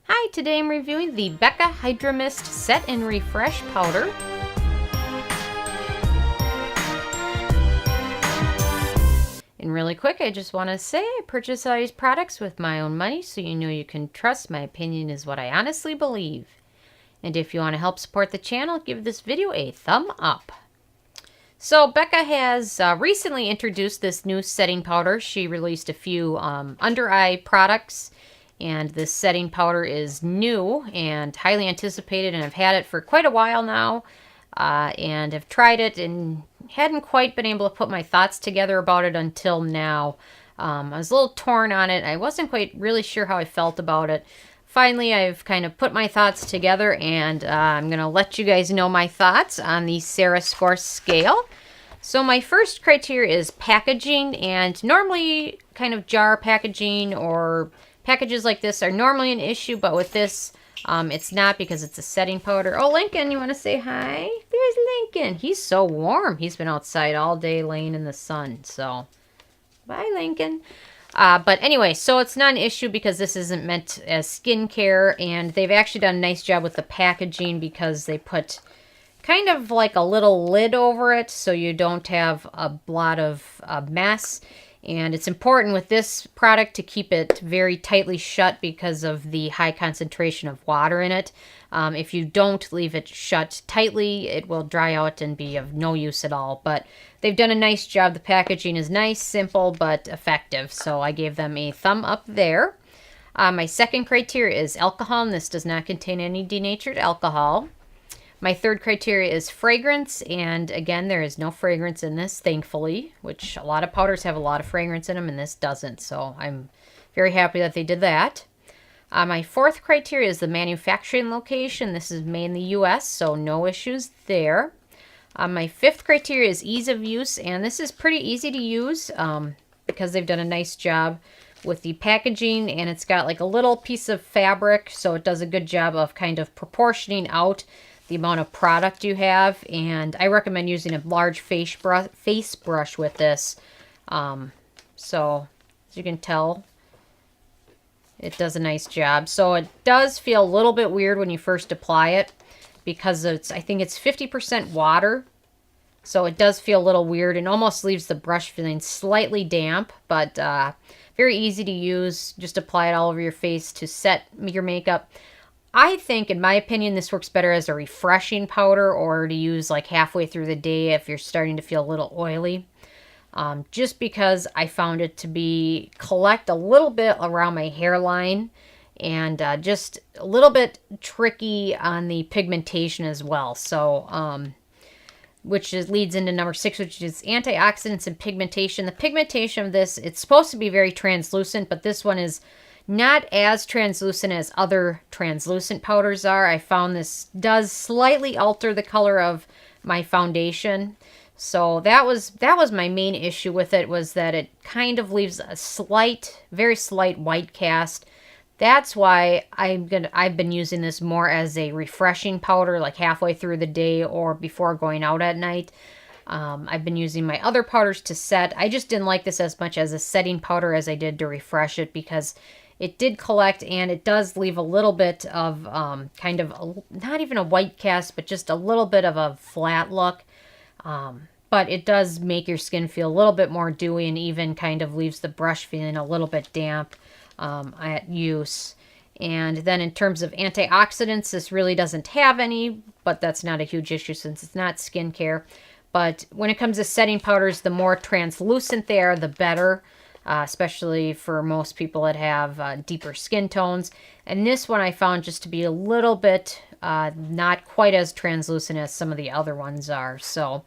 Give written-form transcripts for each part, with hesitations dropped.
Hi, today I'm reviewing the Becca Hydra Mist Set and Refresh Powder. And really quick, I just want to say I purchase all these products with my own money, so you know you can trust my opinion is what I honestly believe. And if you want to help support the channel, give this video a thumb up. So Becca has recently introduced this new setting powder. She released a few under eye products. And this setting powder is new and highly anticipated, and I've had it for quite a while now, and have tried it and hadn't quite been able to put my thoughts together about it until now. I was a little torn on it. I wasn't quite really sure how I felt about it. Finally, I've kind of put my thoughts together, and I'm going to let you guys know my thoughts on the Sarah score scale. So my first criteria is packaging, and normally kind of jar packaging or packages like this are normally an issue, but with this, it's not because it's a setting powder. Oh, Lincoln, you want to say hi? There's Lincoln. He's so warm. He's been outside all day laying in the sun, so bye, Lincoln. But anyway, so it's not an issue because this isn't meant as skincare, and they've actually done a nice job with the packaging because they put kind of like a little lid over it so you don't have a lot of mess. And it's important with this product to keep it very tightly shut because of the high concentration of water in it. If you don't leave it shut tightly, it will dry out and be of no use at all. But they've done a nice job. The packaging is nice, simple, but effective. So I gave them a thumb up there. My second criteria is alcohol, and this does not contain any denatured alcohol. My third criteria is fragrance, and again, there is no fragrance in this, thankfully, which a lot of powders have a lot of fragrance in them, and this doesn't, so I'm very happy that they did that. My fourth criteria is the manufacturing location. This is made in the U.S., so no issues there. My fifth criteria is ease of use, and this is pretty easy to use because they've done a nice job with the packaging, and it's got like a little piece of fabric, so it does a good job of kind of proportioning out the amount of product you have, and I recommend using a large face brush with this. So as you can tell, it does a nice job. So it does feel a little bit weird when you first apply it because I think it's 50% water. So it does feel a little weird and almost leaves the brush feeling slightly damp, but very easy to use. Just apply it all over your face to set your makeup. I think, in my opinion, this works better as a refreshing powder or to use like halfway through the day if you're starting to feel a little oily. Just because I found it to collect a little bit around my hairline and just a little bit tricky on the pigmentation as well. So, leads into number 6, which is antioxidants and pigmentation. The pigmentation of this, it's supposed to be very translucent, but this one is not as translucent as other translucent powders are. I found this does slightly alter the color of my foundation. So that was my main issue with it, was that it kind of leaves a very slight white cast. That's why I've been using this more as a refreshing powder, like halfway through the day or before going out at night. I've been using my other powders to set. I just didn't like this as much as a setting powder as I did to refresh it because it did collect, and it does leave a little bit of not even a white cast, but just a little bit of a flat look. But it does make your skin feel a little bit more dewy and even kind of leaves the brush feeling a little bit damp at use. And then in terms of antioxidants, this really doesn't have any, but that's not a huge issue since it's not skincare. But when it comes to setting powders, the more translucent they are, the better. Especially for most people that have deeper skin tones. And this one I found just to be a little bit not quite as translucent as some of the other ones are. So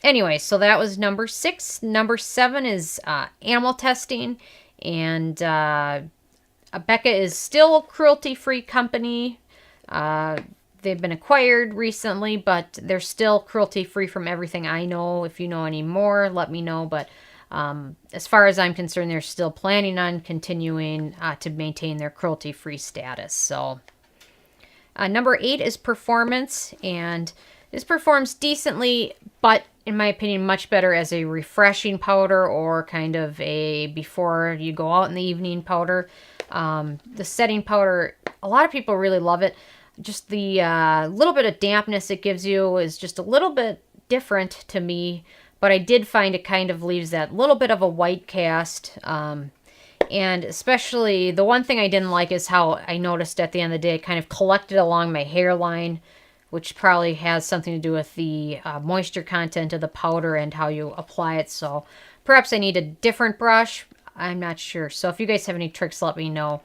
anyway, so that was number 6. Number 7 is animal testing. And Becca is still a cruelty-free company. They've been acquired recently, but they're still cruelty-free from everything I know. If you know any more, let me know. But as far as I'm concerned, they're still planning on continuing to maintain their cruelty-free status. So, number 8 is performance, and this performs decently, but in my opinion, much better as a refreshing powder or kind of a before you go out in the evening powder. The setting powder, a lot of people really love it. Just the little bit of dampness it gives you is just a little bit different to me, but I did find it kind of leaves that little bit of a white cast. And especially the one thing I didn't like is how I noticed at the end of the day it kind of collected along my hairline, which probably has something to do with the moisture content of the powder and how you apply it. So perhaps I need a different brush. I'm not sure. So if you guys have any tricks, let me know.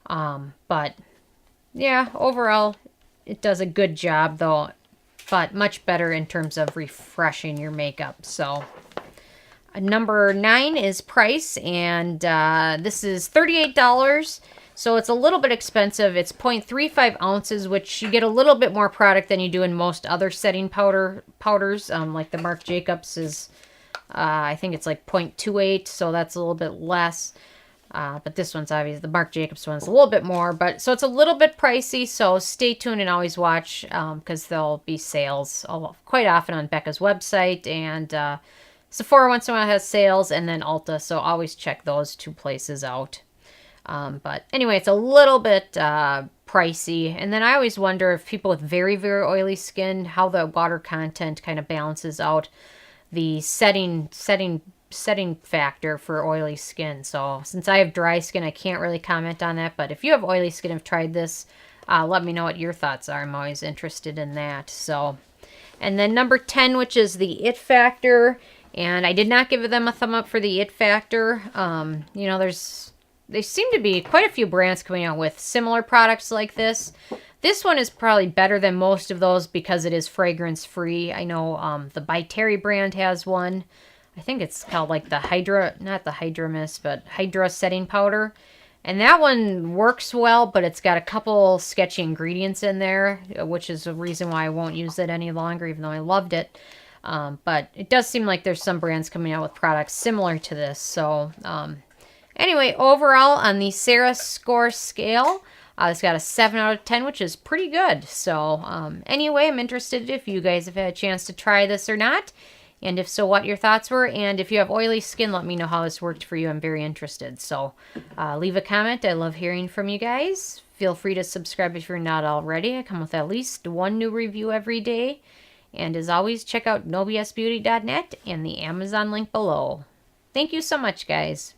But yeah, overall, it does a good job though, but much better in terms of refreshing your makeup. So number 9 is price, and this is $38. So it's a little bit expensive. It's 0.35 ounces, which you get a little bit more product than you do in most other setting powders. Like the Marc Jacobs is, I think it's like 0.28, so that's a little bit less. But this one's obviously, the Marc Jacobs one's a little bit more. But so it's a little bit pricey, so stay tuned and always watch because there'll be sales quite often on Becca's website. And Sephora once in a while has sales, and then Ulta, so always check those 2 places out. But anyway, it's a little bit pricey. And then I always wonder if people with very, very oily skin, how the water content kind of balances out the setting factor for oily skin. So since I have dry skin, I can't really comment on that. But if you have oily skin and have tried this, let me know what your thoughts are. I'm always interested in that. So, and then number 10, which is the It Factor. And I did not give them a thumb up for the It Factor. You know, they seem to be quite a few brands coming out with similar products like this. This one is probably better than most of those because it is fragrance free. I know the By Terry brand has one. I think it's called like the Hydra, not the Hydra Mist, but Hydra setting powder. And that one works well, but it's got a couple sketchy ingredients in there, which is a reason why I won't use it any longer, even though I loved it. But it does seem like there's some brands coming out with products similar to this. So anyway, overall on the Sarah score scale, it's got a 7 out of 10, which is pretty good. So anyway, I'm interested if you guys have had a chance to try this or not. And if so, what your thoughts were. And if you have oily skin, let me know how this worked for you. I'm very interested. So leave a comment. I love hearing from you guys. Feel free to subscribe if you're not already. I come with at least 1 new review every day. And as always, check out nobsbeauty.net and the Amazon link below. Thank you so much, guys.